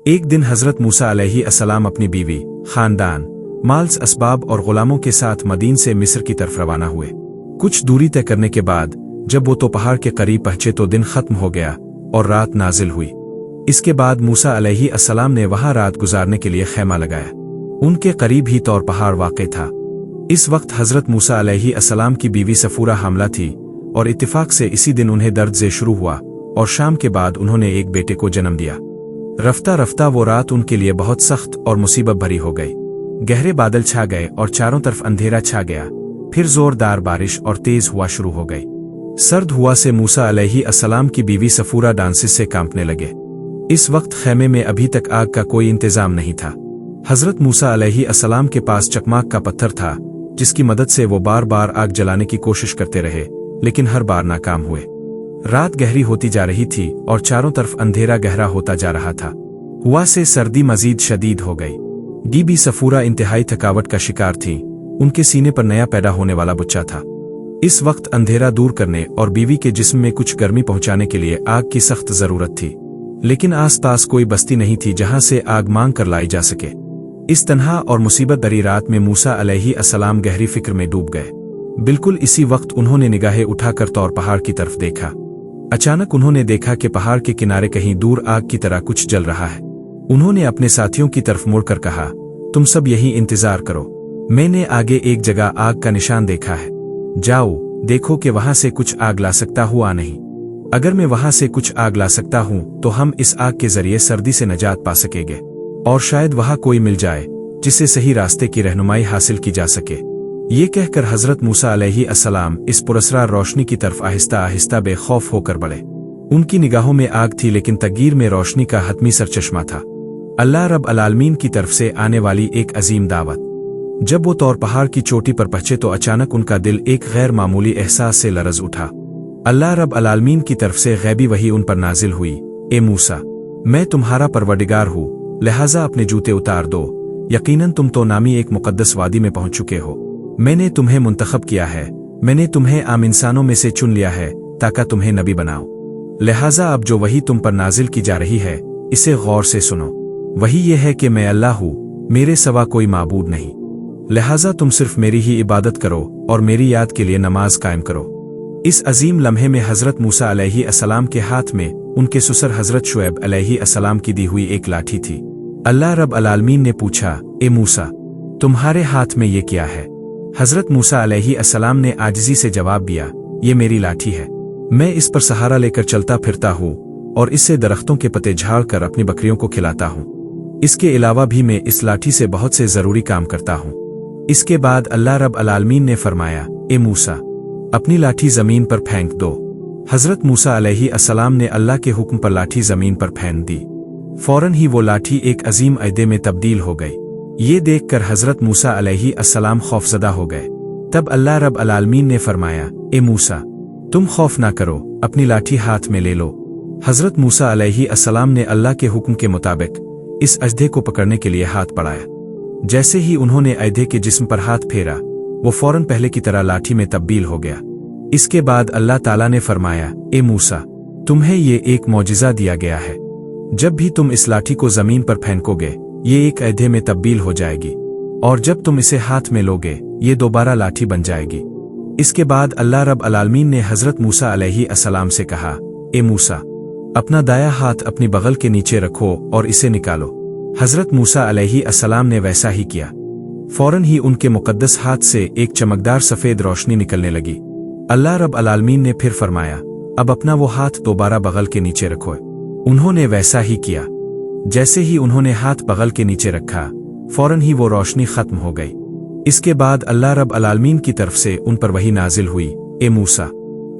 एक दिन हजरत मूसा अलैहिस्सलाम अपनी बीवी, खानदान, माल्स असबाब और गुलामों के साथ मदीन से मिस्र की तरफ रवाना हुए। कुछ दूरी तय करने के बाद जब वो तो पहाड़ के करीब पहुंचे तो दिन खत्म हो गया और रात नाजिल हुई। इसके बाद मूसा अलैहिस्सलाम ने वहां रात गुजारने के लिए खैमा लगाया। उनके करीब ही तौर पहाड़ वाक़ई था। इस वक्त हजरत मूसा अलैहिस्सलाम की बीवी सफूरा हामला थी और इत्तिफाक से इसी दिन उन्हें दर्द से शुरू हुआ और शाम के बाद उन्होंने एक बेटे को जन्म दिया। रफ्ता रफ्ता वो रात उनके लिए बहुत सख्त और मुसीबत भरी हो गई। गहरे बादल छा गए और चारों तरफ अंधेरा छा गया। फिर जोरदार बारिश और तेज हुआ शुरू हो गई। सर्द हुआ से मूसा अलैहिस्सलाम की बीवी सफूरा डांसिस से कांपने लगे। इस वक्त खैमे में अभी तक आग का कोई इंतजाम नहीं था। हजरत मूसा अलैहिस्सलाम के पास चकमाक का पत्थर था जिसकी मदद से वो बार बार आग जलाने की कोशिश करते रहे, लेकिन हर बार नाकाम हुए। रात गहरी होती जा रही थी और चारों तरफ अंधेरा गहरा होता जा रहा था। हुआ से सर्दी मजीद शदीद हो गई। बीबी सफूरा इंतहाई थकावट का शिकार थी। उनके सीने पर नया पैदा होने वाला बच्चा था। इस वक्त अंधेरा दूर करने और बीवी के जिस्म में कुछ गर्मी पहुंचाने के लिए आग की सख्त जरूरत थी, लेकिन आस पास कोई बस्ती नहीं थी जहां से आग मांग कर लाई जा सके। इस तन्हा और मुसीबत भरी रात में मूसा अलैहिस्सलाम गहरी फिक्र में डूब गए। बिल्कुल इसी वक्त उन्होंने निगाहें उठाकर तौर पहाड़ की तरफ देखा। अचानक उन्होंने देखा कि पहाड़ के किनारे कहीं दूर आग की तरह कुछ जल रहा है। उन्होंने अपने साथियों की तरफ मुड़कर कहा, तुम सब यहीं इंतजार करो, मैंने आगे एक जगह आग का निशान देखा है, जाओ देखो कि वहां से कुछ आग ला सकता हुआ नहीं। अगर मैं वहां से कुछ आग ला सकता हूं तो हम इस आग के जरिए सर्दी से निजात पा सकेंगे और शायद वहां कोई मिल जाए जिससे सही रास्ते की रहनुमाई हासिल की जा सके। ये कहकर हजरत मूसा अलैहिस्सलाम इस पुरस्रार रोशनी की तरफ आहिस्ता आहिस्ता बेखौफ होकर बढ़े। उनकी निगाहों में आग थी, लेकिन तकदीर में रोशनी का हतमी सरचश्मा था, अल्लाह रब अलालमीन की तरफ से आने वाली एक अजीम दावत। जब वो तौर पहाड़ की चोटी पर पहुंचे तो अचानक उनका दिल एक गैर मामूली एहसास से लरज उठा। अल्लाह रब अलालमीन की तरफ से गैबी वही उन पर नाजिल हुई, ए मूसा, मैं तुम्हारा परवरदिगार हूँ, लिहाजा अपने जूते उतार दो, यकीनन तुम तो नामी एक मुकद्दस वादी में पहुंच चुके हो। मैंने तुम्हें मुंतखब किया है, मैंने तुम्हें आम इंसानों में से चुन लिया है ताकि तुम्हें नबी बनाओ। लिहाजा अब जो वही तुम पर नाजिल की जा रही है इसे गौर से सुनो। वही ये है कि मैं अल्लाह हूँ, मेरे सिवा कोई माबूद नहीं, लिहाजा तुम सिर्फ मेरी ही इबादत करो और मेरी याद के लिए नमाज कायम करो। इस अजीम लम्हे में हजरत मूसा अलैहिस्सलाम के हाथ में उनके ससुर हजरत शुएब अलैहिस्सलाम की दी हुई एक लाठी थी। अल्लाह रब अलालमीन ने पूछा, ए मूसा, तुम्हारे हाथ में ये क्या है? हजरत मूसा अलैहिस्सलाम ने आजिज़ी से जवाब दिया, ये मेरी लाठी है, मैं इस पर सहारा लेकर चलता फिरता हूँ और इससे दरख्तों के पत्ते झाड़ कर अपनी बकरियों को खिलाता हूँ। इसके अलावा भी मैं इस लाठी से बहुत से जरूरी काम करता हूँ। इसके बाद अल्लाह रब अलालमीन ने फरमाया, ए मूसा, अपनी लाठी जमीन पर फेंक दो। हजरत मूसा अलैहिस्सलाम ने अल्लाह के हुक्म पर लाठी जमीन पर फेंक दी। फौरन ही वो लाठी एक अजीम अहदे में तब्दील हो गई। ये देखकर हजरत मूसा अलैहिस्सलाम खौफजदा हो गए। तब अल्लाह रब अलालमीन ने फरमाया, ए मूसा, तुम खौफ ना करो, अपनी लाठी हाथ में ले लो। हजरत मूसा अलैहिस्सलाम ने अल्लाह के हुक्म के मुताबिक इस अजदे को पकड़ने के लिए हाथ बढ़ाया। जैसे ही उन्होंने अजदे के जिस्म पर हाथ फेरा, वो फौरन पहले की तरह लाठी में तब्दील हो गया। इसके बाद अल्लाह ताला ने फरमाया, ए मूसा, तुम्हें ये एक मौजिज़ा दिया गया है, जब भी तुम इस लाठी को जमीन पर फेंकोगे ये एक अहदे में तब्दील हो जाएगी और जब तुम इसे हाथ में लोगे ये दोबारा लाठी बन जाएगी। इसके बाद अल्लाह रब अलालमीन ने हजरत मूसा अलैहिस्सलाम से कहा, ए मूसा, अपना दाया हाथ अपनी बगल के नीचे रखो और इसे निकालो। हजरत मूसा अलैहिस्सलाम ने वैसा ही किया। फौरन ही उनके मुकद्दस हाथ से एक चमकदार सफेद रोशनी निकलने लगी। अल्लाह रब अलालमीन ने फिर फरमाया, अब अपना वो हाथ दोबारा बगल के नीचे रखो। उन्होंने वैसा ही किया। जैसे ही उन्होंने हाथ बगल के नीचे रखा, फौरन ही वो रोशनी खत्म हो गई। इसके बाद अल्लाह रब अलालमीन की तरफ से उन पर वही नाजिल हुई, ए मूसा,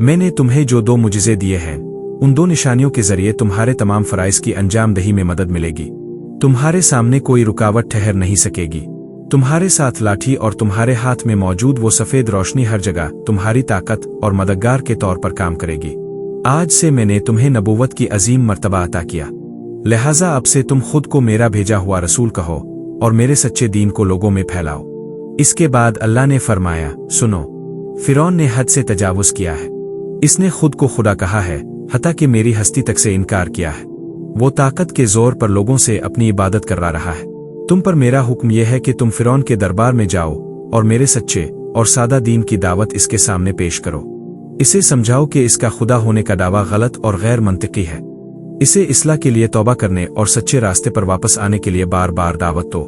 मैंने तुम्हें जो दो मुजिज़े दिए हैं उन दो निशानियों के जरिए तुम्हारे तमाम फराइज की अंजाम दही में मदद मिलेगी। तुम्हारे सामने कोई रुकावट ठहर नहीं सकेगी। तुम्हारे साथ लाठी और तुम्हारे हाथ में मौजूद वो सफेद रोशनी हर जगह तुम्हारी ताकत और मददगार के तौर पर काम करेगी। आज से मैंने तुम्हें नबूवत की अजीम मर्तबा अता किया, लिहाजा अब से तुम खुद को मेरा भेजा हुआ रसूल कहो और मेरे सच्चे दीन को लोगों में फैलाओ। इसके बाद अल्लाह ने फरमाया, सुनो, फिरौन ने हद से तजावुज किया है। इसने खुद को खुदा कहा है, हत्ता कि मेरी हस्ती तक से इनकार किया है। वो ताकत के जोर पर लोगों से अपनी इबादत करवा रहा है। तुम पर मेरा हुक्म यह है कि तुम फिरौन के दरबार में जाओ और मेरे सच्चे और सादा दीन की दावत इसके सामने पेश करो। इसे समझाओ कि इसका खुदा होने का दावा गलत और गैर मंतिकी है। इसे इस्लाह के लिए तौबा करने और सच्चे रास्ते पर वापस आने के लिए बार बार दावत दो।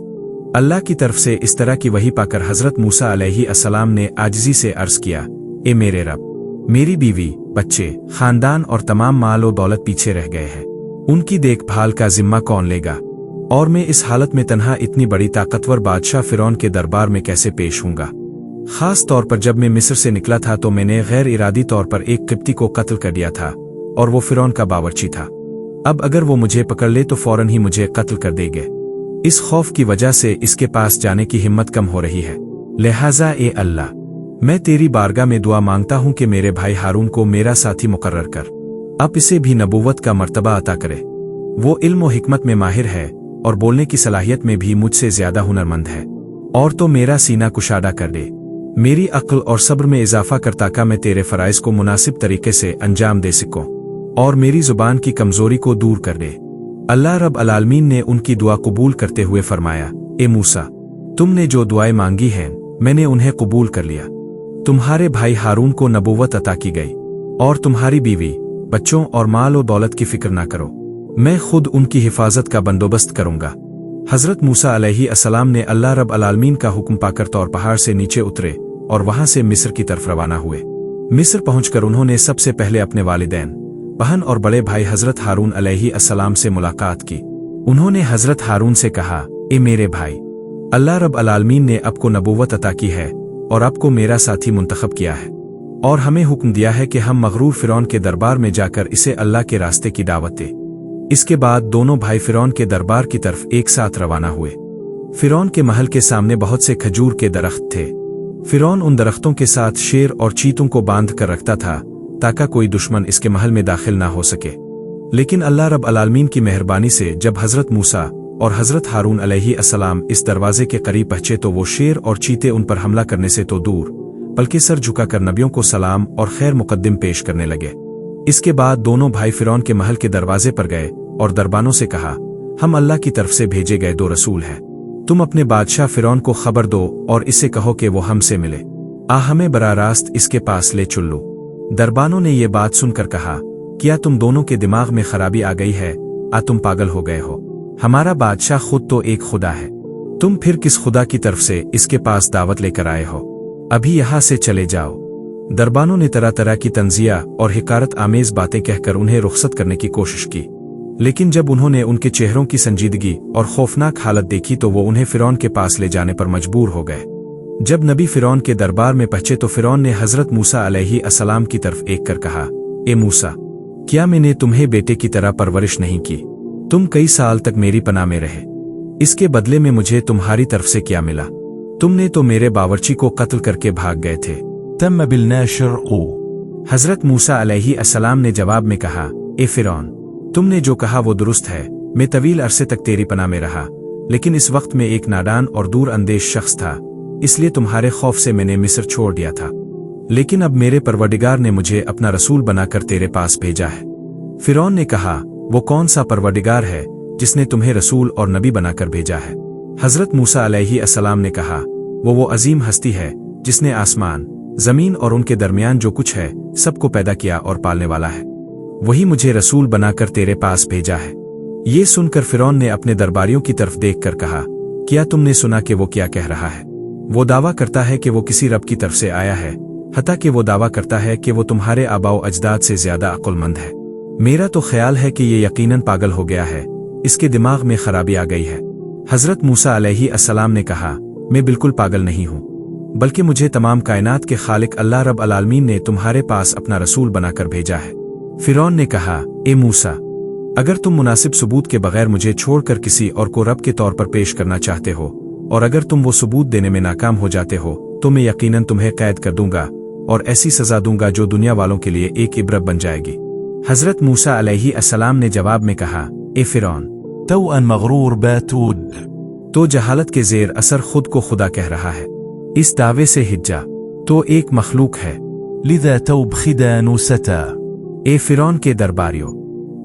अल्लाह की तरफ से इस तरह की वही पाकर हजरत मूसा अलैहिस्सलाम ने आजिज़ी से अर्ज किया, ए मेरे रब, मेरी बीवी, बच्चे, खानदान और तमाम माल और दौलत पीछे रह गए हैं। उनकी देखभाल का जिम्मा कौन लेगा? और मैं इस हालत में तन्हा इतनी बड़ी ताकतवर बादशाह फिरौन के दरबार में कैसे पेश हूँगा? खास तौर पर जब मैं मिस्र से निकला था तो मैंने गैर इरादी तौर पर एक किप्ती को कत्ल कर दिया था और वो फिरौन का बावर्ची था। अब अगर वो मुझे पकड़ ले तो फौरन ही मुझे कत्ल कर देंगे। इस खौफ की वजह से इसके पास जाने की हिम्मत कम हो रही है। लिहाजा ए अल्लाह, मैं तेरी बारगाह में दुआ मांगता हूँ कि मेरे भाई हारून को मेरा साथी मुकर्रर कर। अब इसे भी नबूवत का मर्तबा अता करे। वो इल्म व हिकमत में माहिर है और बोलने की सलाहियत में भी मुझसे ज्यादा हुनरमंद है। और तो मेरा सीना कुशादा कर दे, मेरी अक्ल और सब्र में इजाफा कर ताकि मैं तेरे फराइज को मुनासिब तरीके से अंजाम दे सकूं और मेरी जुबान की कमजोरी को दूर कर दे। अल्लाह रब अलालमीन ने उनकी दुआ कबूल करते हुए फरमाया, ए मूसा, तुमने जो दुआएं मांगी हैं मैंने उन्हें कबूल कर लिया। तुम्हारे भाई हारून को नबूवत अता की गई और तुम्हारी बीवी, बच्चों और माल और दौलत की फिक्र ना करो, मैं खुद उनकी हिफाजत का बंदोबस्त करूंगा। हजरत मूसा अलैहिस्सलाम ने अल्लाह रब अलालमीन का हुक्म पाकर तौर पहाड़ से नीचे उतरे और वहां से मिस्र की तरफ रवाना हुए। मिस्र पहुंचकर उन्होंने सबसे पहले अपने वालिदैन, बहन और बड़े भाई हजरत हारून अलैहिस्सलाम से मुलाकात की। उन्होंने हजरत हारून से कहा, ए मेरे भाई, अल्लाह रब अलालमीन ने आपको नबूवत अता की है और आपको मेरा साथी मुंतखब किया है और हमें हुक्म दिया है कि हम मगरूर फिरौन के दरबार में जाकर इसे अल्लाह के रास्ते की दावत दें। इसके बाद दोनों भाई फिरौन के दरबार की तरफ एक साथ रवाना हुए। फिरौन के महल के सामने बहुत से खजूर के दरख्त थे। फिरौन उन दरख्तों के साथ शेर और चीतों को बांध कर रखता था ताकि कोई दुश्मन इसके महल में दाखिल ना हो सके। लेकिन अल्लाह रब अलालमीन की मेहरबानी से जब हजरत मूसा और हजरत हारून अलैहिस्सलाम इस दरवाजे के करीब पहुंचे तो वो शेर और चीते उन पर हमला करने से तो दूर बल्कि सर झुकाकर नबियों को सलाम और खैर मुकद्दम पेश करने लगे। इसके बाद दोनों भाई फिरौन के महल के दरवाजे पर गए और दरबानों से कहा, हम अल्लाह की तरफ से भेजे गए 2 रसूल हैं। तुम अपने बादशाह फिरौन को खबर दो और इससे कहो कि वो हमसे मिले। हमें बराह रास्त इसके पास ले चल लो। दरबानों ने ये बात सुनकर कहा, क्या तुम दोनों के दिमाग में खराबी आ गई है? तुम पागल हो गए हो? हमारा बादशाह खुद तो एक खुदा है, तुम फिर किस खुदा की तरफ से इसके पास दावत लेकर आए हो? अभी यहाँ से चले जाओ। दरबानों ने तरह तरह की तंजिया और हिकारत आमेज बातें कहकर उन्हें रुखसत करने की कोशिश की, लेकिन जब उन्होंने उनके चेहरों की संजीदगी और खौफनाक हालत देखी तो वो उन्हें फिरौन के पास ले जाने पर मजबूर हो गए। जब नबी फिरौन के दरबार में पहुंचे तो फिरौन ने हजरत मूसा अलैहिस्सलाम की तरफ एक कर कहा, ए मूसा, क्या मैंने तुम्हें बेटे की तरह परवरिश नहीं की? तुम कई साल तक मेरी पनाह में रहे, इसके बदले में मुझे तुम्हारी तरफ से क्या मिला? तुमने तो मेरे बावर्ची को कत्ल करके भाग गए थे। तम बिलनाशर ओ। हजरत मूसा अलैहिस्सलाम ने जवाब में कहा, ए फिरौन, तुमने जो कहा वो दुरुस्त है। मैं तवील अरसे तक तेरी पनाह में रहा, लेकिन इस वक्त में एक नादान और दूर अंदेश शख्स था, इसलिए तुम्हारे खौफ से मैंने मिस्र छोड़ दिया था। लेकिन अब मेरे परवरदिगार ने मुझे अपना रसूल बनाकर तेरे पास भेजा है। फिरौन ने कहा, वो कौन सा परवरदिगार है जिसने तुम्हें रसूल और नबी बनाकर भेजा है? हजरत मूसा अलैहिस्सलाम ने कहा, वो अजीम हस्ती है जिसने आसमान, जमीन और उनके दरमियान जो कुछ है सबको पैदा किया और पालने वाला है। वही मुझे रसूल बनाकर तेरे पास भेजा है। ये सुनकर फिरौन ने अपने दरबारियों की तरफ देखकर कहा, क्या तुमने सुना कि वो क्या कह रहा है? वो दावा करता है कि वो किसी रब की तरफ से आया है, हता कि वो दावा करता है कि वो तुम्हारे आबाओ अजदाद से ज्यादा अक्लमंद है। मेरा तो ख्याल है कि ये यकीनन पागल हो गया है, इसके दिमाग में खराबी आ गई है। हजरत मूसा अलैहिस्सलाम ने कहा, मैं बिल्कुल पागल नहीं हूँ, बल्कि मुझे तमाम कायनात के खालिक अल्लाह रब अलालमीन ने तुम्हारे पास अपना रसूल बनाकर भेजा है। फिरौन ने कहा, ए मूसा, अगर तुम मुनासिब सबूत के बगैर मुझे छोड़कर किसी और को रब के तौर पर पेश करना चाहते हो और अगर तुम वो सबूत देने में नाकाम हो जाते हो तो मैं यकीनन तुम्हें कैद कर दूंगा और ऐसी सजा दूंगा जो दुनिया वालों के लिए एक इबरत बन जाएगी। हजरत मूसा अलैहिस्सलाम ने जवाब में कहा, ए फिरौन, तो अन मगरूर बैतूद, तो जहालत के जेर असर खुद को खुदा कह रहा है। इस दावे से हिज्जा तो एक मखलूक है। लिदा तौब खिदानुसता। ए फिरौन के दरबारियों,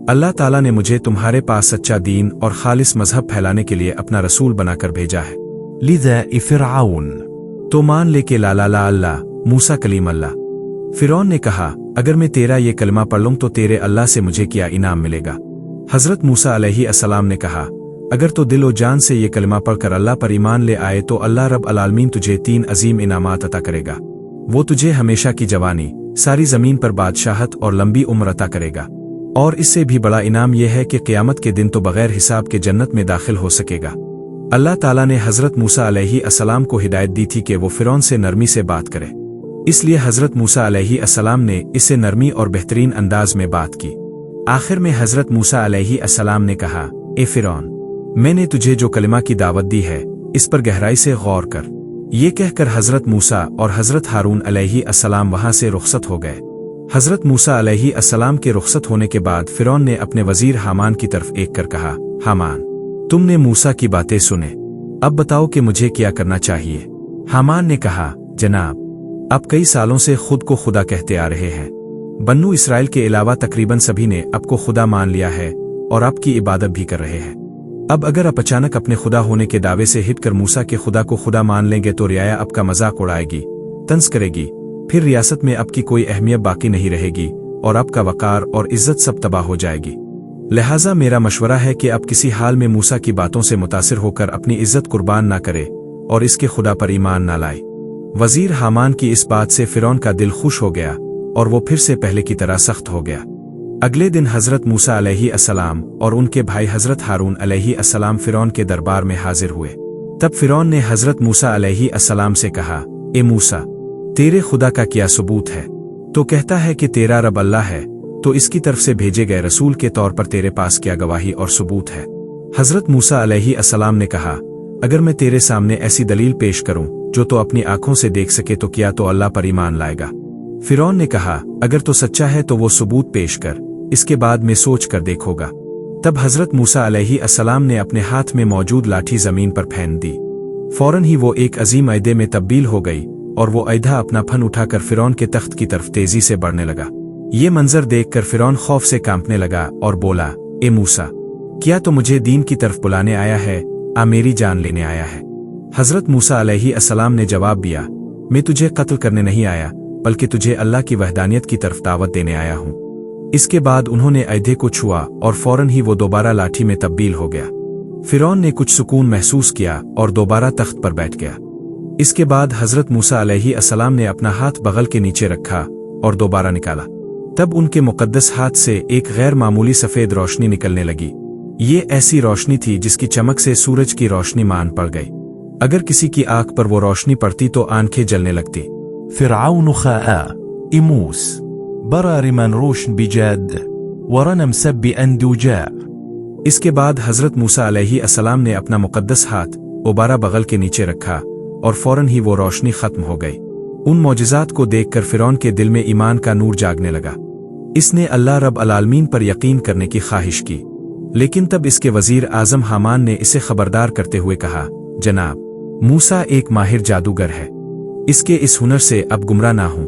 अल्लाह ताला ने मुझे तुम्हारे पास सच्चा दीन और खालिस मजहब फैलाने के लिए अपना रसूल बनाकर भेजा है। لذا فرعون तो मान ले के ला अल्लाह मूसा कलीम अल्लाह। फिरौन ने कहा, अगर मैं तेरा ये कलमा पढ़ लूं तो तेरे अल्लाह से मुझे क्या इनाम मिलेगा? हजरत मूसा अलैहि अस्सलाम ने कहा, अगर तो दिल और जान से ये कलमा पढ़कर अल्लाह पर ईमान ले आए तो अल्लाह रब अलालमीन तुझे 3 अजीम इनामात अता करेगा। वो तुझे हमेशा की जवानी, सारी जमीन पर बादशाहत और लंबी उम्र अता करेगा, और इससे भी बड़ा इनाम यह है कि क़यामत के दिन तो बगैर हिसाब के जन्नत में दाखिल हो सकेगा। अल्लाह ताला ने हजरत मूसा अलैहि अस्सलाम को हिदायत दी थी कि वो फिरौन से नरमी से बात करे, इसलिए हजरत मूसा अलैहि अस्सलाम ने इससे नरमी और बेहतरीन अंदाज में बात की। आखिर में हजरत मूसा अलैहि अस्सलाम ने कहा, ए फिरौन, मैंने तुझे जो कलिमा की दावत दी है इस पर गहराई से गौर कर। ये कहकर हजरत मूसा और हजरत हारून अलैहि अस्सलाम वहां से रुखसत हो गए। हजरत मूसा अलैहि अस्सलाम के रुखसत होने के बाद फिरौन ने अपने वजीर हामान की तरफ एक कर कहा, हामान, तुमने मूसा की बातें सुने, अब बताओ कि मुझे क्या करना चाहिए? हामान ने कहा, जनाब, अब कई सालों से खुद को खुदा कहते आ रहे हैं। बन्नू इसराइल के अलावा तकरीबन सभी ने आपको खुदा मान लिया है और आपकी इबादत भी कर रहे हैं। अब अगर आप अचानक अपने खुदा होने के दावे से हिटकर मूसा के खुदा को खुदा मान लेंगे तो रियाया आपका मजाक उड़ाएगी, तंज करेगी, फिर रियासत में आपकी कोई अहमियत बाकी नहीं रहेगी और आपका वकार और इज्जत सब तबाह हो जाएगी। लिहाजा मेरा मशवरा है कि आप किसी हाल में मूसा की बातों से मुतासिर होकर अपनी इज्जत कुर्बान ना करे और इसके खुदा पर ईमान ना लाए। वजीर हामान की इस बात से फिरौन का दिल खुश हो गया और वो फिर से पहले की तरह सख्त हो गया। अगले दिन हजरत मूसा अलैहि अस्सलाम और उनके भाई हजरत हारून अलैहि अस्सलाम फिरौन के दरबार में हाजिर हुए। तब फिरौन ने हजरत मूसा अलैहि अस्सलाम से कहा, ए मूसा, तेरे खुदा का क्या सबूत है? तो कहता है कि तेरा रब अल्लाह है, तो इसकी तरफ से भेजे गए रसूल के तौर पर तेरे पास क्या गवाही और सबूत है? हजरत मूसा अलैहि अस्सलाम ने कहा, अगर मैं तेरे सामने ऐसी दलील पेश करूं जो तो अपनी आंखों से देख सके तो क्या तो अल्लाह पर ईमान लाएगा? फिरौन ने कहा, अगर तो सच्चा है तो वो सबूत पेश कर, इसके बाद मैं सोच कर देखूंगा। तब हजरत मूसा अलैहि अस्सलाम ने अपने हाथ में मौजूद लाठी जमीन पर फेंक दी। फौरन ही वो एक अजीम अयदे में तब्दील हो गई और वो अयदा अपना फन उठाकर फिरौन के तख्त की तरफ तेजी से बढ़ने लगा। ये मंजर देखकर फिरौन खौफ से कांपने लगा और बोला, ए मूसा, क्या तो मुझे दीन की तरफ बुलाने आया है, आ मेरी जान लेने आया है? हजरत मूसा अलैहि अस्सलाम ने जवाब दिया, मैं तुझे कत्ल करने नहीं आया बल्कि तुझे अल्लाह की वहदानियत की तरफ दावत देने आया हूँ। इसके बाद उन्होंने अयदे को छुआ और फौरन ही वो दोबारा लाठी में तब्दील हो गया। फिरौन ने कुछ सुकून महसूस किया और दोबारा तख्त पर बैठ गया। इसके बाद हजरत मूसा अलैहि अस्सलाम ने अपना हाथ बगल के नीचे रखा और दोबारा निकाला। तब उनके मुकद्दस हाथ से एक गैर मामूली सफेद रोशनी निकलने लगी। ये ऐसी रोशनी थी जिसकी चमक से सूरज की रोशनी मान पड़ गई। अगर किसी की आंख पर वो रोशनी पड़ती तो आंखें जलने लगती। فرعون خاء إموس برار من روشن بجاد ورنم سب أندوجاء। इसके बाद हजरत मूसा अलैहि अस्सलाम ने अपना मुकद्दस हाथ दोबारा बगल के नीचे रखा और फौरन ही वो रोशनी खत्म हो गई। उन मौजिज़ात को देखकर फिरौन के दिल में ईमान का नूर जागने लगा। इसने अल्लाह रब अलालमीन पर यकीन करने की ख्वाहिश की, लेकिन तब इसके वजीर आजम हामान ने इसे खबरदार करते हुए कहा, जनाब, मूसा एक माहिर जादूगर है, इसके इस हुनर से अब गुमराह ना हूं।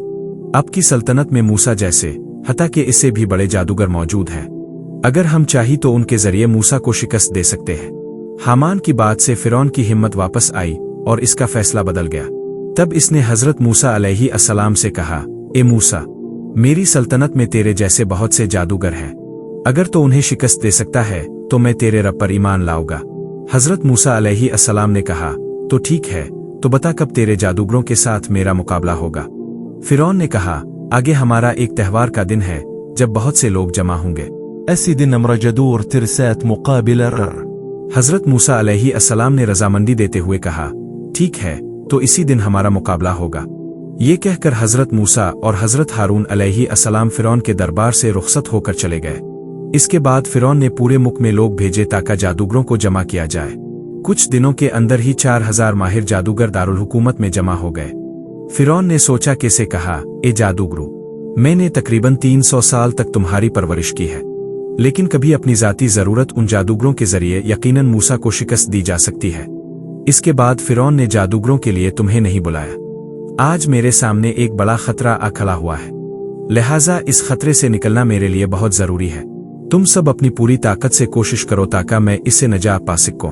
आपकी सल्तनत में मूसा जैसे हता के इससे भी बड़े जादूगर मौजूद हैं। अगर हम चाही तो उनके जरिए मूसा को शिकस्त दे सकते हैं। हामान की बात से फिरौन की हिम्मत वापस आई और इसका फैसला बदल गया। तब इसने हजरत मूसा अलैहि अस्सलाम से कहा, ए मूसा, मेरी सल्तनत में तेरे जैसे बहुत से जादूगर हैं, अगर तो उन्हें शिकस्त दे सकता है तो मैं तेरे रब पर ईमान लाऊंगा। हजरत मूसा अलैहि अस्सलाम ने कहा, तो ठीक है, तो बता कब तेरे जादूगरों के साथ मेरा मुकाबला होगा? फिरौन ने कहा, आगे हमारा एक त्यौहार का दिन है जब बहुत से लोग जमा होंगे। أسد نمرجدور ترسات مقابل الرر। हजरत मूसा अलैहि अस्सलाम ने रजामंदी देते हुए कहा, ठीक है, तो इसी दिन हमारा मुकाबला होगा। ये कहकर हजरत मूसा और हजरत हारून अलैहि अस्सलाम फिरौन के दरबार से रुखसत होकर चले गए। इसके बाद फिरौन ने पूरे मुल्क में लोग भेजे ताकि जादूगरों को जमा किया जाए। कुछ दिनों के अंदर ही 4000 माहिर जादूगर दारुल हुकूमत में जमा हो गए। फिरौन ने सोचा कैसे कहा, ए जादूगरों, मैंने तकरीबन 300 साल तक तुम्हारी परवरिश की है, लेकिन कभी अपनी जाती जरूरत उन जादूगरों के जरिए यकीनन मूसा को शिकस्त दी जा सकती है। इसके बाद फिरौन ने जादूगरों के लिए तुम्हें नहीं बुलाया। आज मेरे सामने एक बड़ा खतरा आ खड़ा हुआ है, लिहाजा इस खतरे से निकलना मेरे लिए बहुत जरूरी है। तुम सब अपनी पूरी ताकत से कोशिश करो ताकि मैं इससे नजात पा सकूं।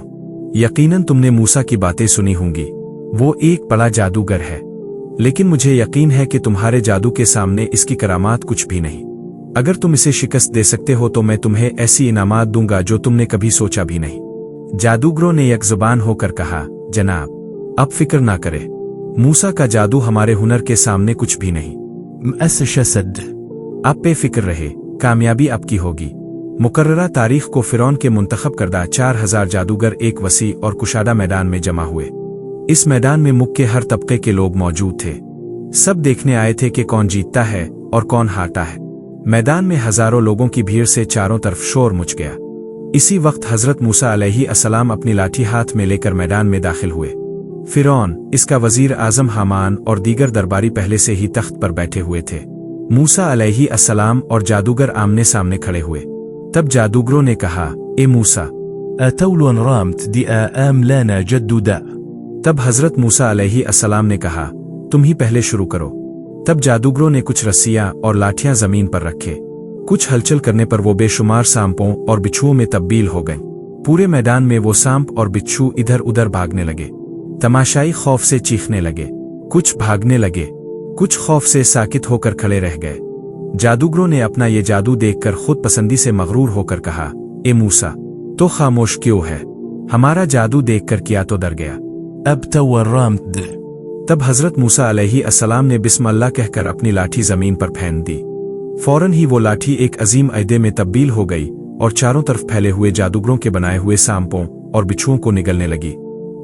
यकीनन तुमने मूसा की बातें सुनी होंगी, वो एक बड़ा जादूगर है, लेकिन मुझे यकीन है कि तुम्हारे जादू के सामने इसकी करामात कुछ भी नहीं। अगर तुम इसे शिकस्त दे सकते हो तो मैं तुम्हें ऐसी इनामात दूंगा जो तुमने कभी सोचा भी नहीं। जादूगरों ने एक जुबान होकर कहा, जनाब अब फिक्र ना करे, मूसा का जादू हमारे हुनर के सामने कुछ भी नहीं। शसद आप पे फिक्र रहे, कामयाबी आपकी होगी। मुकर्ररा तारीख को फिरौन के मुंतखब करदा 4000 जादूगर एक वसी और कुशादा मैदान में जमा हुए। इस मैदान में मुल्क के हर तबके के लोग मौजूद थे। सब देखने आए थे कि कौन जीतता है और कौन हारता है। मैदान में हजारों लोगों की भीड़ से चारों तरफ शोर मच गया। इसी वक्त हजरत मूसा अलैहिस्सलाम अपनी लाठी हाथ में लेकर मैदान में दाखिल हुए। फिरौन, इसका वजीर आजम हामान और दीगर दरबारी पहले से ही तख्त पर बैठे हुए थे। मूसा अलैहिस्सलाम और जादूगर आमने सामने खड़े हुए। तब जादूगरों ने कहा, ए मूसा, अतौलन रामत दी आम लाना जद्दुदा। तब हजरत मूसा अलैहिस्सलाम ने कहा, तुम ही पहले शुरू करो। तब जादूगरों ने कुछ रस्सियां और लाठियां जमीन पर रखे। कुछ हलचल करने पर वो बेशुमार सांपों और बिच्छुओं में तब्दील हो गए। पूरे मैदान में वो सांप और बिच्छू इधर उधर भागने लगे। तमाशाई खौफ से चीखने लगे, कुछ भागने लगे, कुछ खौफ से साकित होकर खड़े रह गए। जादूगरों ने अपना ये जादू देखकर खुद पसंदी से मगरूर होकर कहा, ए मूसा, तो खामोश क्यों है? हमारा जादू देखकर क्या तो डर गया? अब तवर्रामत। तब हजरत मूसा अलैहिस्सलाम ने बिस्मिल्लाह कहकर अपनी लाठी जमीन पर फेंक दी। फौरन ही वो लाठी एक अजीम अयदे में तब्दील हो गई और चारों तरफ फैले हुए जादूगरों के बनाए हुए सांपों और बिच्छुओं को निगलने लगी।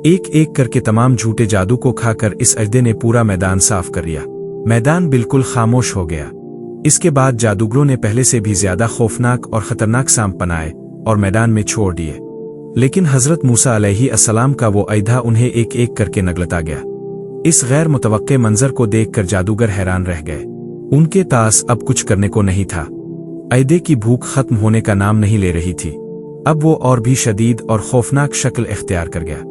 एक एक करके तमाम झूठे जादू को खाकर इस अयदे ने पूरा मैदान साफ कर लिया। मैदान बिल्कुल खामोश हो गया। इसके बाद जादूगरों ने पहले से भी ज्यादा खौफनाक और खतरनाक सांप बनाए और मैदान में छोड़ दिए। लेकिन हजरत मूसा अलैहिस्सलाम का वो अयदा उन्हें एक एक करके नगलता गया। इस गैर मुतवक्के मंजर को देखकर जादूगर हैरान रह गए। उनके पास अब कुछ करने को नहीं था। अयदे की भूख खत्म होने का नाम नहीं ले रही थी। अब वो और भी शदीद और खौफनाक शक्ल इख्तियार कर गया।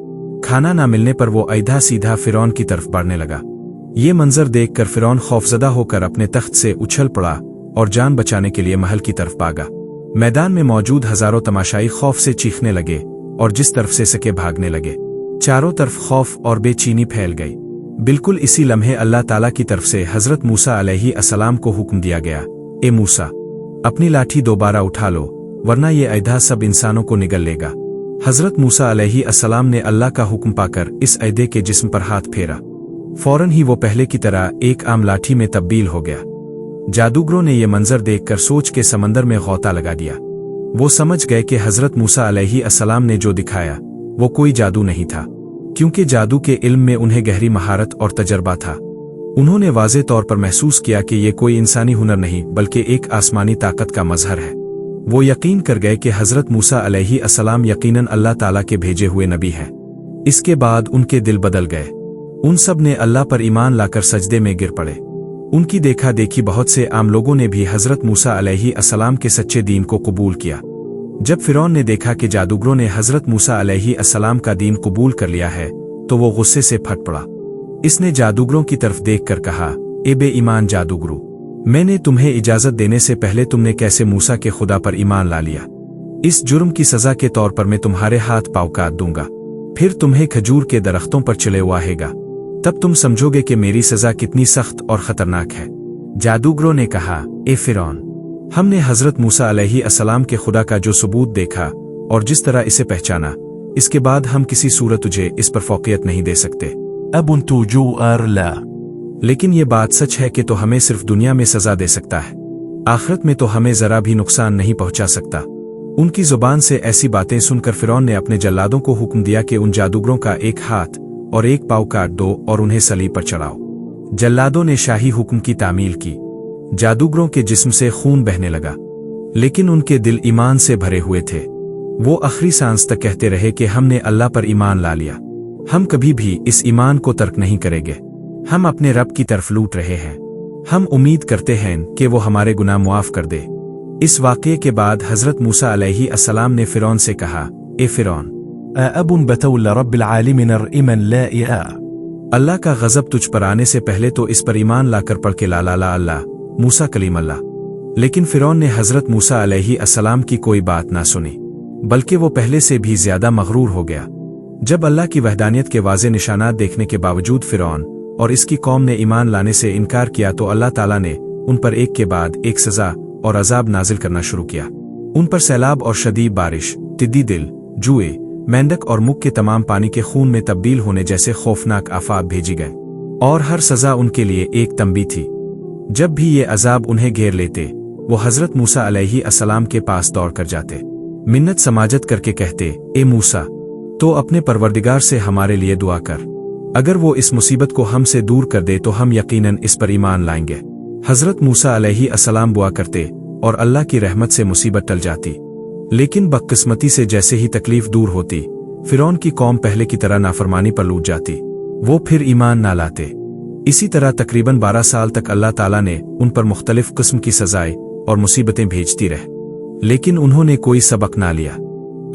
खाना ना मिलने पर वो अयदा सीधा फिरौन की तरफ बढ़ने लगा। ये मंजर देखकर फिरौन खौफजदा होकर अपने तख्त से उछल पड़ा और जान बचाने के लिए महल की तरफ भागा। मैदान में मौजूद हजारों तमाशाई खौफ से चीखने लगे और जिस तरफ से सके भागने लगे। चारों तरफ खौफ और बेचैनी फैल गई। बिल्कुल इसी लम्हे अल्लाह ताला की तरफ से हजरत मूसा अलैहिस्सलाम को हुक्म दिया गया, ए मूसा, अपनी लाठी दोबारा उठा लो, वरना ये अयदा सब इंसानों को निगल लेगा। हजरत मूसा अलैहिस्सलाम ने अल्लाह का हुक्म पाकर इस अयदे के जिस्म पर हाथ फेरा। फौरन ही वो पहले की तरह एक आम लाठी में तब्दील हो गया। जादूगरों ने यह मंजर देखकर सोच के समंदर में गौता लगा दिया। वो समझ गए कि हजरत मूसा अलैहिस्सलाम ने जो दिखाया वो कोई जादू नहीं था, क्योंकि जादू के इल्म में उन्हें गहरी महारत और तजर्बा था। उन्होंने वाज़े तौर पर महसूस किया कि ये कोई इंसानी हुनर नहीं बल्कि एक आसमानी ताकत का मजहर है। वो यकीन कर गए कि हजरत मूसा अलैहिस्सलाम यकीनन अल्लाह ताला के भेजे हुए नबी हैं। इसके बाद उनके दिल बदल गए। उन सब ने अल्लाह पर ईमान लाकर सजदे में गिर पड़े। उनकी देखा देखी बहुत से आम लोगों ने भी हजरत मूसा अलैहिस्सलाम के सच्चे दीन को कबूल किया। जब फिरौन ने देखा कि जादूगरों ने हजरत मूसा अलैहिस्सलाम का दीन कबूल कर लिया है तो वो गुस्से से फट पड़ा। इसने जादूगरों की तरफ देखकर कहा, ए बेईमान जादूगरों, मैंने तुम्हें इजाजत देने से पहले तुमने कैसे मूसा के खुदा पर ईमान ला लिया? इस जुर्म की सजा के तौर पर मैं तुम्हारे हाथ पांव काट दूंगा, फिर तुम्हें खजूर के दरख्तों पर चढ़वाएगा, तब तुम समझोगे कि मेरी सजा कितनी सख्त और खतरनाक है। जादूगरों ने कहा, ए फिरौन, हमने हजरत मूसा अलैहिस्सलाम के खुदा का जो सबूत देखा और जिस तरह इसे पहचाना, इसके बाद हम किसी सूरत तुझे इस पर फौकियत नहीं दे सकते। अब ला, लेकिन ये बात सच है कि तो हमें सिर्फ दुनिया में सजा दे सकता है, आखिरत में तो हमें जरा भी नुकसान नहीं पहुंचा सकता। उनकी जुबान से ऐसी बातें सुनकर फिरौन ने अपने जल्लादों को हुक्म दिया कि उन जादूगरों का एक हाथ और एक पाँव काट दो और उन्हें सलीब पर चढ़ाओ। जल्लादों ने शाही हुक्म की तामील की। जादूगरों के जिस्म से खून बहने लगा, लेकिन उनके दिल ईमान से भरे हुए थे। वो आखिरी सांस तक कहते रहे कि हमने अल्लाह पर ईमान ला लिया, हम कभी भी इस ईमान को तर्क नहीं करेंगे, हम अपने रब की तरफ लूट रहे हैं, हम उम्मीद करते हैं कि वो हमारे गुनाह मुआफ कर दे। इस वाक़ये के बाद हजरत मूसा अलैहिस्सलाम ने फिरौन से कहा, ए फिरौन, अल्लाह का गजब तुझ पर आने से पहले तो इस पर ईमान लाकर पढ़ के ला ला ला अल्लाह मूसा कलीम अल्लाह। लेकिन फिरौन ने हजरत मूसा अलैहि अस्सलाम की कोई बात ना सुनी, बल्कि वो पहले से भी ज्यादा मगरूर हो गया। जब अल्लाह की वहदानियत के वाज़े निशानात देखने के बावजूद फिरौन और इसकी कौम ने ईमान लाने से इनकार किया तो अल्लाह ताला ने उन पर एक के बाद एक सजा और अजाब नाजिल करना शुरू किया। उन पर सैलाब और शदीद बारिश, टिड्डी दिल, जुए, मेंढक और मुख के तमाम पानी के खून में तब्दील होने जैसे खौफनाक आफात भेजी गए, और हर सजा उनके लिए एक तंबी थी। जब भी ये अजाब उन्हें घेर लेते, वो हजरत मूसा अलैहि अस्सलाम के पास दौड़ कर जाते, मिन्नत समाजत करके कहते, ए मूसा, तो अपने परवरदिगार से हमारे लिए दुआ कर, अगर वो इस मुसीबत को हमसे दूर कर दे तो हम यकीनन इस पर ईमान लाएंगे। हजरत मूसा अलैहि अस्सलाम दुआ करते और अल्लाह की रहमत से मुसीबत टल जाती। लेकिन बदकिस्मती से जैसे ही तकलीफ दूर होती, फिरौन की कौम पहले की तरह नाफरमानी पर लूट जाती, वो फिर ईमान ना लाते। इसी तरह तकरीबन 12 साल तक अल्लाह ताला ने उन पर मुख्तलिफ किस्म की सजाएं और मुसीबतें भेजती रहे, लेकिन उन्होंने कोई सबक ना लिया।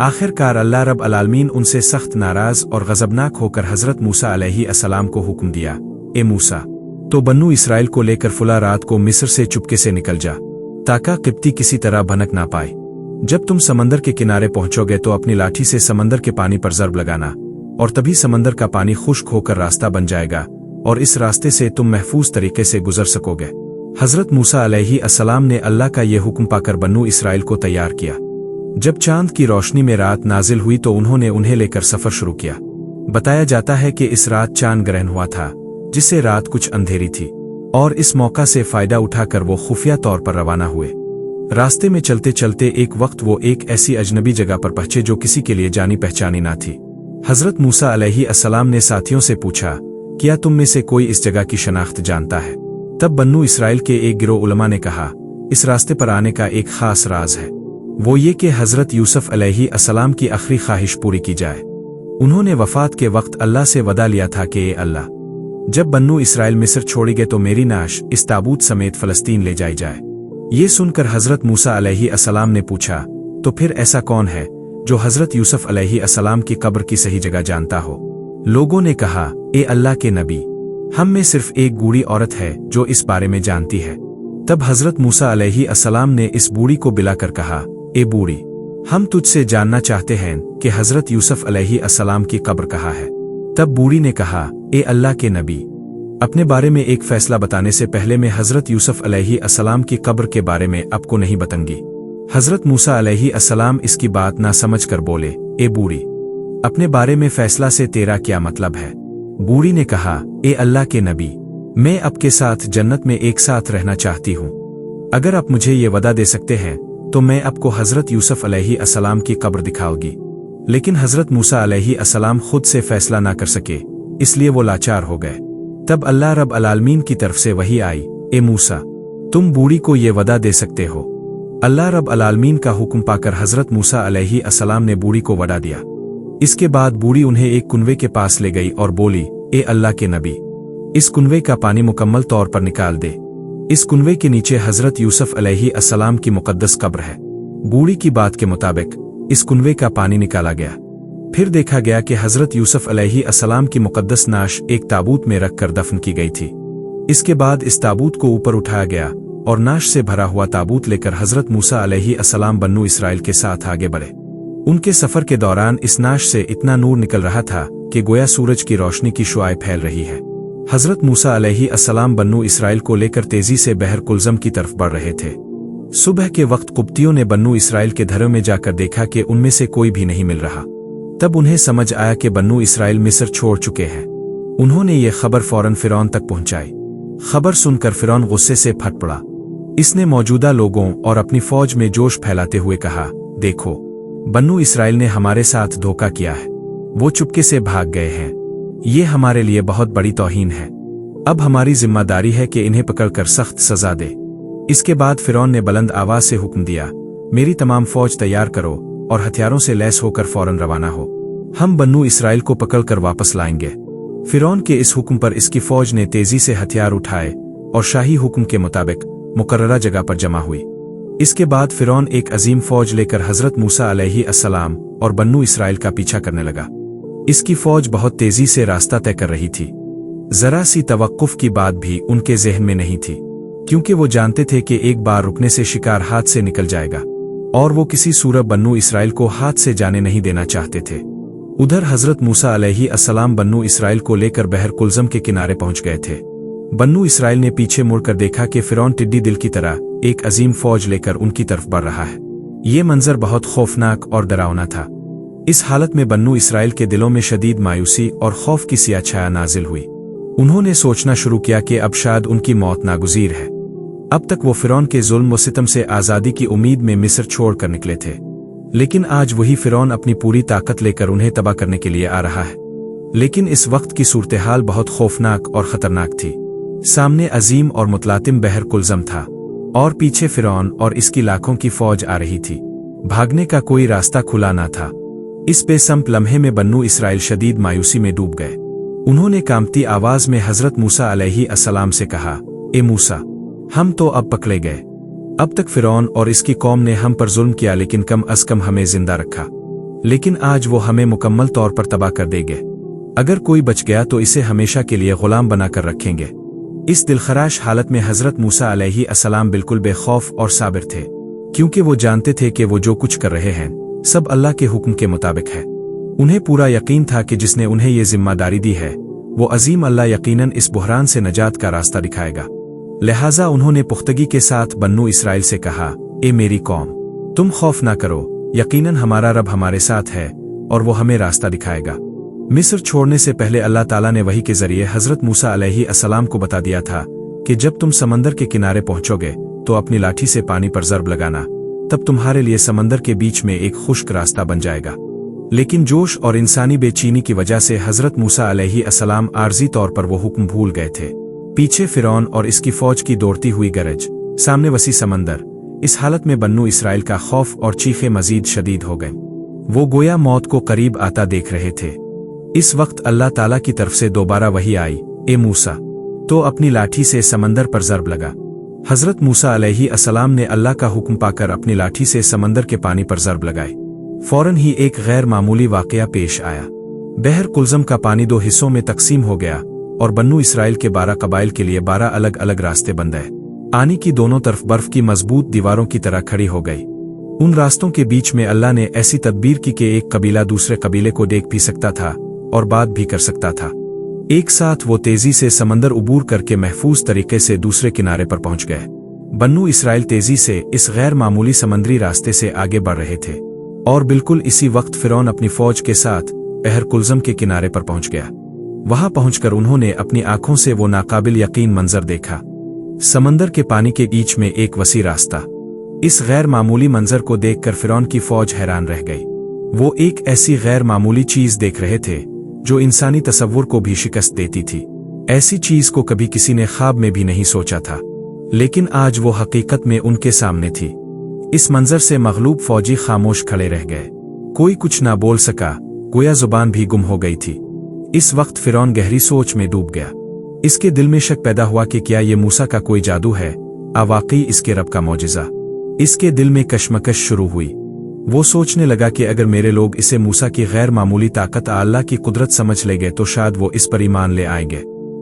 आखिरकार अल्लाह रब अलालमीन उनसे सख्त नाराज और गजबनाक होकर हजरत मूसा अलैहि अस्सलाम को हुक्म दिया, ए मूसा, तो बन्नू इसराइल को लेकर फुला रात को मिस्र से चुपके से निकल जा, ताकि किप्ती किसी तरह भनक ना पाए। जब तुम समंदर के किनारे पहुंचोगे तो अपनी लाठी से समंदर के पानी पर ज़रब लगाना, और तभी समंदर का पानी खुश्क होकर रास्ता बन जाएगा, और इस रास्ते से तुम महफूज तरीके से गुजर सकोगे। हजरत मूसा अलैहि अस्सलाम ने अल्लाह का यह हुक्म पाकर बन्नू इसराइल को तैयार किया। जब चांद की रोशनी में रात नाजिल हुई तो उन्होंने उन्हें लेकर सफर शुरू किया। बताया जाता है कि इस रात चांद ग्रहण हुआ था, जिससे रात कुछ अंधेरी थी, और इस मौका से फायदा उठाकर वो खुफिया तौर पर रवाना हुए। रास्ते में चलते चलते एक वक्त वो एक ऐसी अजनबी जगह पर पहुंचे जो किसी के लिए जानी पहचानी ना थी। हजरत मूसा अलैहि अस्सलाम ने साथियों से पूछा, क्या तुम में से कोई इस जगह की शनाख्त जानता है? तब बन्नू इसराइल के एक गिरोह उलमा ने कहा, इस रास्ते पर आने का एक खास राज है, वो ये कि हजरत यूसुफ अलैहि अस्सलाम की आखिरी ख्वाहिश पूरी की जाए। उन्होंने वफात के वक्त अल्लाह से वदा लिया था कि ए अल्लाह, जब बन्नू इसराइल मिस्र छोड़ी गए तो मेरी नाश इस ताबूत समेत फलस्तीन ले जाई जाए। ये सुनकर हजरत मूसा अलैहि अस्सलाम ने पूछा, तो फिर ऐसा कौन है जो हजरत यूसुफ अलैहि अस्सलाम की कब्र की सही जगह जानता हो? लोगों ने कहा, ए अल्लाह के नबी, हम में सिर्फ एक बूढ़ी औरत है जो इस बारे में जानती है। तब हजरत मूसा अलैहि अस्सलाम ने इस बूढ़ी को बिलाकर कहा, ए बूढ़ी, हम तुझसे जानना चाहते हैं कि हजरत यूसुफ अलैहि अस्सलाम की कब्र कहाँ है। तब बूढ़ी ने कहा, ए अल्लाह के नबी, अपने बारे में एक फैसला बताने से पहले मैं हजरत यूसुफ अलैहि अस्सलाम की कब्र के बारे में आपको नहीं बताऊंगी। हजरत मूसा अलैहि अस्सलाम इसकी बात ना समझ कर बोले, ए बूढ़ी, अपने बारे में फैसला से तेरा क्या मतलब है? बूढ़ी ने कहा, ए अल्लाह के नबी, मैं आपके साथ जन्नत में एक साथ रहना चाहती हूँ। अगर आप मुझे ये वदा दे सकते हैं तो मैं आपको हजरत यूसुफ अलैहि अस्सलाम की कब्र दिखाऊंगी। लेकिन हजरत मूसा अलैहि अस्सलाम खुद से फैसला ना कर सके, इसलिए वो लाचार हो गए। तब अल्लाह रब अलालमीन की तरफ से वही आई, ए मूसा, तुम बूढ़ी को ये वदा दे सकते हो। अल्लाह रब अलालमीन का हुक्म पाकर हजरत मूसा अलैहि अस्सलाम ने बूढ़ी को वदा दिया। इसके बाद बूढ़ी उन्हें एक कुनवे के पास ले गई और बोली, ए अल्लाह के नबी, इस कुनवे का पानी मुकम्मल तौर पर निकाल दे। इस कुनवे के नीचे हजरत यूसुफ अलैहि अस्सलाम की मुकद्दस कब्र है। बूढ़ी की बात के मुताबिक इस कुनवे का पानी निकाला गया। फिर देखा गया कि हजरत यूसुफ अलैहि अस्सलाम की मुकद्दस नाश एक ताबूत में रखकर दफन की गई थी। इसके बाद इस ताबूत को ऊपर उठाया गया और नाश से भरा हुआ ताबूत लेकर हजरत मूसा अलैहि अस्सलाम बन्नू इसराइल के साथ आगे बढ़े। उनके सफर के दौरान इस नाश से इतना नूर निकल रहा था कि गोया सूरज की रोशनी की शुआएं फैल रही है। हजरत मूसा अलैहि अस्सलाम बन्नू इसराइल को लेकर तेजी से बहर कुलज़म की तरफ बढ़ रहे थे। सुबह के वक्त कुप्तियों ने बन्नू इसराइल के घरों में जाकर देखा कि उनमें से कोई भी नहीं मिल रहा। तब उन्हें समझ आया कि बन्नू इसराइल मिस्र छोड़ चुके हैं। उन्होंने ये खबर फौरन फिरौन तक पहुंचाई। खबर सुनकर फिरौन गुस्से से फट पड़ा। इसने मौजूदा लोगों और अपनी फौज में जोश फैलाते हुए कहा, देखो, बन्नू इसराइल ने हमारे साथ धोखा किया है। वो चुपके से भाग गए हैं। ये हमारे लिए बहुत बड़ी तौहीन है। अब हमारी जिम्मेदारी है कि इन्हें पकड़कर सख्त सजा दे। इसके बाद फिरौन ने बुलंद आवाज से हुक्म दिया, मेरी तमाम फौज तैयार करो और हथियारों से लैस होकर फौरन रवाना हो। हम बन्नू इसराइल को पकड़कर वापस लाएंगे। फिरौन के इस हुक्म पर इसकी फौज ने तेजी से हथियार उठाए और शाही हुक्म के मुताबिक मुकर्ररा जगह पर जमा हुई। इसके बाद फिरौन एक अजीम फौज लेकर हजरत मूसा अलैहि अस्सलाम और बन्नू इसराइल का पीछा करने लगा। इसकी फौज बहुत तेजी से रास्ता तय कर रही थी। जरा सी तवक्कुफ की बात भी उनके ज़हन में नहीं थी। क्योंकि वो जानते थे कि एक बार रुकने से शिकार हाथ से निकल जाएगा, और वो किसी सूरत बन्नू इसराइल को हाथ से जाने नहीं देना चाहते थे। उधर हजरत मूसा अलैहि अस्सलाम बन्नू इसराइल को लेकर बहर कुलज़म के किनारे पहुंच गए थे। बन्नू इसराइल ने पीछे मुड़कर देखा कि फिरौन टिड्डी दिल की तरह एक अजीम फौज लेकर उनकी तरफ बढ़ रहा है। ये मंजर बहुत खौफनाक और डरावना था। इस हालत में बन्नू इसराइल के दिलों में शदीद मायूसी और खौफ की सियाह छाया नाजिल हुई। उन्होंने सोचना शुरू किया कि अब शायद उनकी मौत नागुज़ीर है। अब तक वो फिरौन के जुल्म व सितम से आज़ादी की उम्मीद में मिस्र छोड़ कर निकले थे, लेकिन आज वही फिरौन अपनी पूरी ताकत लेकर उन्हें तबाह करने के लिए आ रहा है। लेकिन इस वक्त की सूरत-ए-हाल बहुत खौफनाक और खतरनाक थी। सामने अजीम और मुतलातिम बहर कुलज़म था, और पीछे फिरौन और इसकी लाखों की फौज आ रही थी। भागने का कोई रास्ता खुला ना था। इस बेसम्प लम्हे में बन्नू इसराइल शदीद मायूसी में डूब गए। उन्होंने कांपती आवाज में हजरत मूसा अलैहि अस्सलाम से कहा, ए मूसा, हम तो अब पकड़े गए। अब तक फिरौन और इसकी कौम ने हम पर जुल्म किया, लेकिन कम अज कम हमें जिंदा रखा। लेकिन आज वो हमें मुकम्मल तौर पर तबाह कर देंगे। अगर कोई बच गया तो इसे हमेशा के लिए गुलाम बनाकर रखेंगे। इस दिलखराश हालत में हजरत मूसा अलैहि अस्सलाम बिल्कुल बेखौफ और साबिर थे, क्योंकि वो जानते थे कि वो जो कुछ कर रहे हैं सब अल्लाह के हुक्म के मुताबिक है। उन्हें पूरा यकीन था कि जिसने उन्हें ये जिम्मेदारी दी है वो अजीम अल्लाह यकीनन इस बुहरान से नजात का रास्ता दिखाएगा। लिहाजा उन्होंने पुख्तगी के साथ बन्नू इसराइल से कहा, ए मेरी कौम, तुम खौफ ना करो, यकीनन हमारा रब हमारे साथ है और वो हमें रास्ता दिखाएगा। मिस्र छोड़ने से पहले अल्लाह ताला ने वही के जरिए हजरत मूसा अलैहि अस्सलाम को बता दिया था कि जब तुम समंदर के किनारे पहुंचोगे तो अपनी लाठी से पानी पर ज़रब लगाना, तब तुम्हारे लिए समंदर के बीच में एक खुश्क रास्ता बन जाएगा। लेकिन जोश और इंसानी बेचैनी की वजह से हजरत मूसा अलैहि अस्सलाम आर्जी तौर पर वो हुक्म भूल गए थे। पीछे फिरौन और इसकी फौज की दौड़ती हुई गरज, सामने वसी समंदर। इस हालत में बन्नू इसराइल का खौफ और चीखें मजीद शदीद हो गए। वो गोया मौत को करीब आता देख रहे थे। इस वक्त अल्लाह ताला की तरफ से दोबारा वही आई, ए मूसा, तो अपनी लाठी से समंदर पर ज़रब लगा। हजरत मूसा अलैहि अस्सलाम ने अल्लाह का हुक्म पाकर अपनी लाठी से समंदर के पानी पर ज़रब लगाई। फौरन ही एक गैर मामूली वाकया पेश आया। बहर कुलज़म का पानी दो हिस्सों में तकसीम हो गया और बन्नू इसराइल के 12 कबाइल के लिए 12 अलग अलग रास्ते बन गए। पानी की दोनों तरफ बर्फ की मजबूत दीवारों की तरह खड़ी हो गई। उन रास्तों के बीच में अल्लाह ने ऐसी तदबीर की कि एक कबीला दूसरे कबीले को देख भी सकता था और बात भी कर सकता था। एक साथ वो तेजी से समंदर उबूर करके महफूज तरीके से दूसरे किनारे पर पहुंच गए। बन्नू इसराइल तेजी से इस गैर मामूली समंदरी रास्ते से आगे बढ़ रहे थे, और बिल्कुल इसी वक्त फिरौन अपनी फौज के साथ बहर कुलज़म के किनारे पर पहुंच गया। वहां पहुंचकर उन्होंने अपनी आंखों से वो नाकाबिल यकीन मंजर देखा। समंदर के पानी के बीच में एक वसी रास्ता। इस गैर मामूली मंजर को देखकर फिरौन की फौज हैरान रह गई। वो एक ऐसी गैर मामूली चीज देख रहे थे जो इंसानी तसव्वुर को भी शिकस्त देती थी। ऐसी चीज को कभी किसी ने ख्वाब में भी नहीं सोचा था, लेकिन आज वो हकीकत में उनके सामने थी। इस मंजर से मगलूब फौजी खामोश खड़े रह गए। कोई कुछ ना बोल सका, गोया जुबान भी गुम हो गई थी। इस वक्त फिरौन गहरी सोच में डूब गया। इसके दिल में शक पैदा हुआ कि क्या ये मूसा का कोई जादू है, वाकई इसके रब का मौजिज़ा। इसके दिल में कशमकश शुरू हुई। वो सोचने लगा कि अगर मेरे लोग इसे मूसा की गैर मामूली ताकत अल्लाह की कुदरत समझ ले गए तो शायद वो इस पर ईमान ले आएंगे,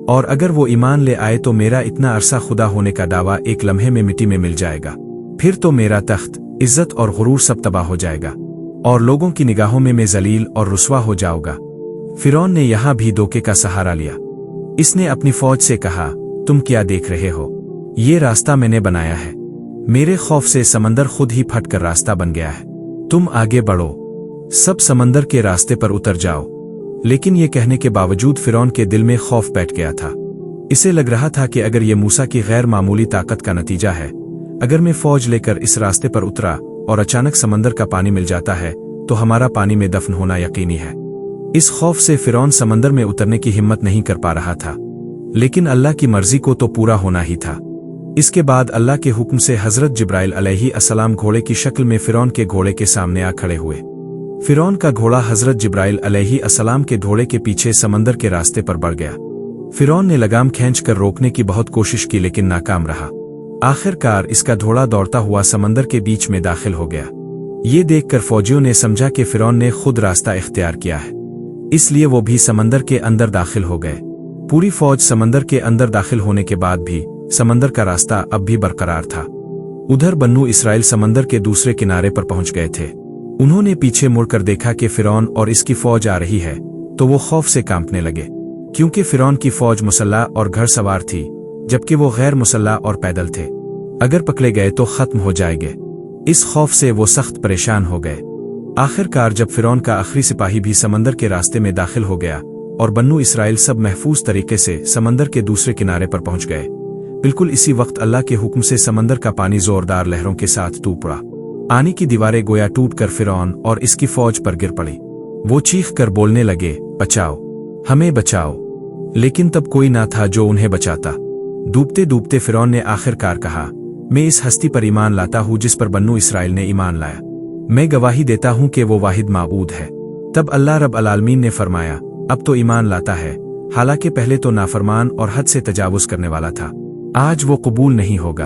और अगर वो ईमान ले आए तो मेरा इतना अरसा खुदा होने का दावा एक लम्हे में मिट्टी में मिल जाएगा। फिर तो मेरा तख्त, इज्जत और गुरूर सब तबाह हो जाएगा, और लोगों की निगाहों में मैं जलील और रुस्वा हो जाऊंगा। फिरौन ने यहां भी धोखे का सहारा लिया। इसने अपनी फौज से कहा, तुम क्या देख रहे हो? ये रास्ता मैंने बनाया है। मेरे खौफ से समंदर खुद ही फट कर रास्ता बन गया है। तुम आगे बढ़ो, सब समंदर के रास्ते पर उतर जाओ। लेकिन ये कहने के बावजूद फिरौन के दिल में खौफ बैठ गया था। इसे लग रहा था कि अगर ये मूसा की गैर मामूली ताकत का नतीजा है, अगर मैं फौज लेकर इस रास्ते पर उतरा और अचानक समंदर का पानी मिल जाता है तो हमारा पानी में दफन होना यकीनी है। इस खौफ से फिरौन समंदर में उतरने की हिम्मत नहीं कर पा रहा था, लेकिन अल्लाह की मर्जी को तो पूरा होना ही था। इसके बाद अल्लाह के हुक्म से हजरत जिब्राइल अलैहि अस्सलाम घोड़े की शक्ल में फिरौन के घोड़े के सामने आ खड़े हुए। फिरौन का घोड़ा हजरत जिब्राइल अलैहि अस्सलाम के घोड़े के पीछे समंदर के रास्ते पर बढ़ गया। फिरौन ने लगाम खींचकर रोकने की बहुत कोशिश की, लेकिन नाकाम रहा। आखिरकार इसका घोड़ा दौड़ता हुआ समंदर के बीच में दाखिल हो गया। ये देखकर फौजियों ने समझा कि फिरौन ने खुद रास्ता इख्तियार किया है, इसलिए वो भी समंदर के अंदर दाखिल हो गए। पूरी फौज समंदर के अंदर दाखिल होने के बाद भी समंदर का रास्ता अब भी बरकरार था। उधर बन्नू इसराइल समंदर के दूसरे किनारे पर पहुंच गए थे। उन्होंने पीछे मुड़कर देखा कि फिरौन और इसकी फौज आ रही है, तो वो खौफ से कांपने लगे, क्योंकि फिरौन की फौज मुसल्ला और घर सवार थी, जबकि वो गैर मुसल्ला और पैदल थे। अगर पकड़े गए तो खत्म हो जाएंगे। इस खौफ से वो सख्त परेशान हो गए। आखिरकार जब फिरौन का आखिरी सिपाही भी समंदर के रास्ते में दाखिल हो गया और बन्नू इसराइल सब महफूज तरीके से समंदर के दूसरे किनारे पर पहुंच गए, बिल्कुल इसी वक्त अल्लाह के हुक्म से समंदर का पानी जोरदार लहरों के साथ टूट पड़ा। पानी की दीवारें गोया टूटकर फिरौन और इसकी फौज पर गिर पड़ी। वो चीख कर बोलने लगे, बचाओ, हमें बचाओ। लेकिन तब कोई ना था जो उन्हें बचाता। डूबते डूबते फिरौन ने आखिरकार कहा, मैं इस हस्ती पर ईमान लाता हूँ जिस पर बन्नू इसराइल ने ईमान लाया। मैं गवाही देता हूँ कि वो वाहिद माबूद है। तब अल्लाह रब अलालमीन ने फरमाया, अब तो ईमान लाता है, हालांकि पहले तो नाफरमान और हद से तजावुज करने वाला था। आज वो कबूल नहीं होगा।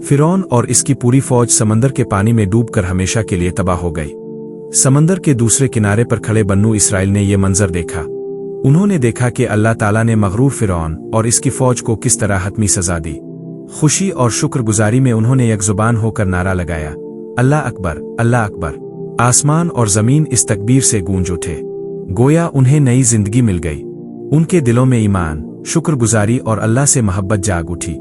फिरौन और इसकी पूरी फौज समंदर के पानी में डूबकर हमेशा के लिए तबाह हो गई। समंदर के दूसरे किनारे पर खड़े बन्नू इसराइल ने यह मंजर देखा। उन्होंने देखा कि अल्लाह ताला ने मगरूर फिरौन और इसकी फौज को किस तरह हतमी सजा दी। खुशी और शुक्रगुजारी में उन्होंने यकजुबान होकर नारा लगाया, अल्लाह अकबर, अल्लाह अकबर। आसमान और जमीन इस तकबीर से गूंज उठे, गोया उन्हें नई जिंदगी मिल गई। उनके दिलों में ईमान, शुक्रगुजारी और अल्लाह से मोहब्बत जाग उठी।